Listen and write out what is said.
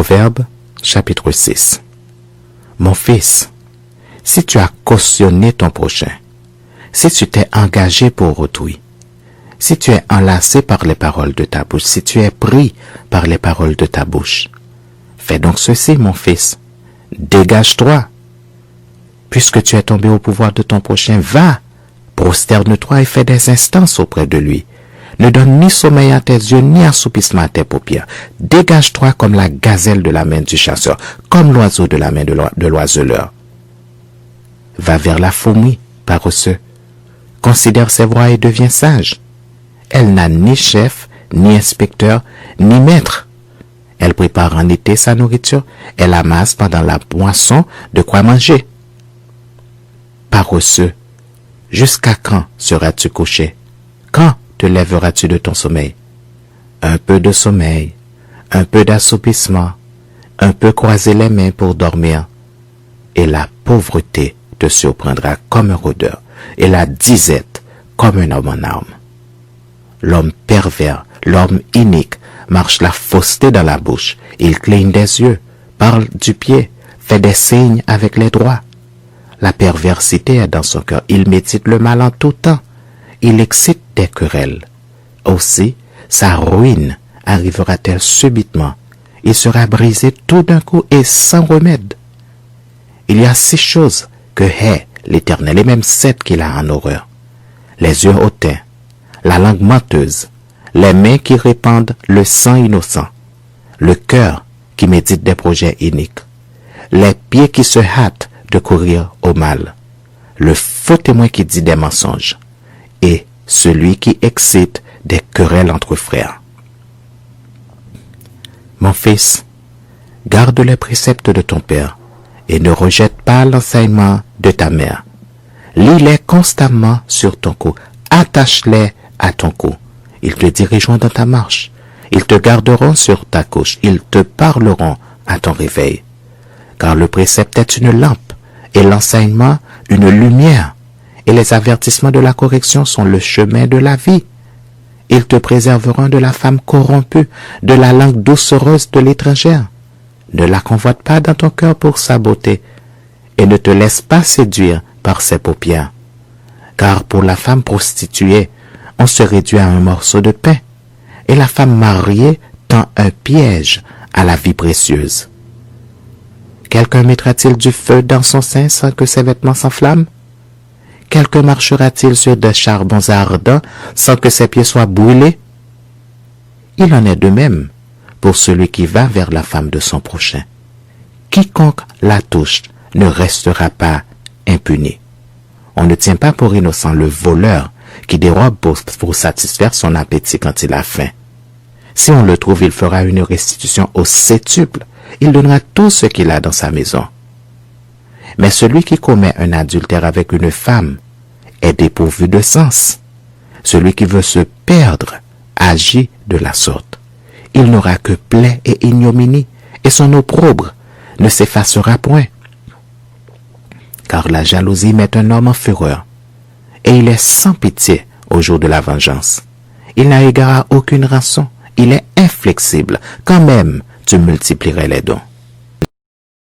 Proverbe, chapitre 6. Mon fils, si tu as cautionné ton prochain, si tu t'es engagé pour autrui, si tu es enlacé par les paroles de ta bouche, si tu es pris par les paroles de ta bouche, fais donc ceci, mon fils, dégage-toi. Puisque tu es tombé au pouvoir de ton prochain, va, prosterne-toi et fais des instances auprès de lui. Ne donne ni sommeil à tes yeux, ni assoupissement à tes paupières. Dégage-toi comme la gazelle de la main du chasseur, comme l'oiseau de la main de l'oiseleur. Va vers la fourmi, paresseux. Considère ses voies et deviens sage. Elle n'a ni chef, ni inspecteur, ni maître. Elle prépare en été sa nourriture. Elle amasse pendant la moisson de quoi manger. Paresseux, jusqu'à quand seras-tu couché? Quand te lèveras-tu de ton sommeil? Un peu de sommeil, un peu d'assoupissement, un peu croiser les mains pour dormir, et la pauvreté te surprendra comme un rôdeur, et la disette comme un homme en armes. L'homme pervers, l'homme inique, marche la fausseté dans la bouche, il cligne des yeux, parle du pied, fait des signes avec les doigts. La perversité est dans son cœur, il médite le mal en tout temps, il excite des querelles. Aussi, sa ruine arrivera-t-elle subitement, il sera brisé tout d'un coup et sans remède. Il y a 6 choses que hait l'Éternel, et même 7 qu'il a en horreur. Les yeux hautains, la langue menteuse, les mains qui répandent le sang innocent, le cœur qui médite des projets iniques, les pieds qui se hâtent de courir au mal, le faux témoin qui dit des mensonges, et celui qui excite des querelles entre frères. Mon fils, garde les préceptes de ton père, et ne rejette pas l'enseignement de ta mère. Lis-les constamment sur ton cou, attache-les à ton cou. Ils te dirigeront dans ta marche. Ils te garderont sur ta couche. Ils te parleront à ton réveil. Car le précepte est une lampe et l'enseignement une lumière. Et les avertissements de la correction sont le chemin de la vie. Ils te préserveront de la femme corrompue, de la langue doucereuse de l'étrangère. Ne la convoite pas dans ton cœur pour sa beauté et ne te laisse pas séduire par ses paupières. Car pour la femme prostituée, on se réduit à un morceau de pain, et la femme mariée tend un piège à la vie précieuse. Quelqu'un mettra-t-il du feu dans son sein sans que ses vêtements s'enflamment? Quelqu'un marchera-t-il sur des charbons ardents sans que ses pieds soient brûlés? Il en est de même pour celui qui va vers la femme de son prochain. Quiconque la touche ne restera pas impuni. On ne tient pas pour innocent le voleur qui dérobe pour satisfaire son appétit quand il a faim. Si on le trouve, il fera une restitution au septuple. Il donnera tout ce qu'il a dans sa maison. Mais celui qui commet un adultère avec une femme est dépourvu de sens. Celui qui veut se perdre agit de la sorte. Il n'aura que plaie et ignominie, et son opprobre ne s'effacera point. Car la jalousie met un homme en fureur, et il est sans pitié au jour de la vengeance. Il n'a égard à aucune rançon, il est inflexible, quand même tu multiplierais les dons.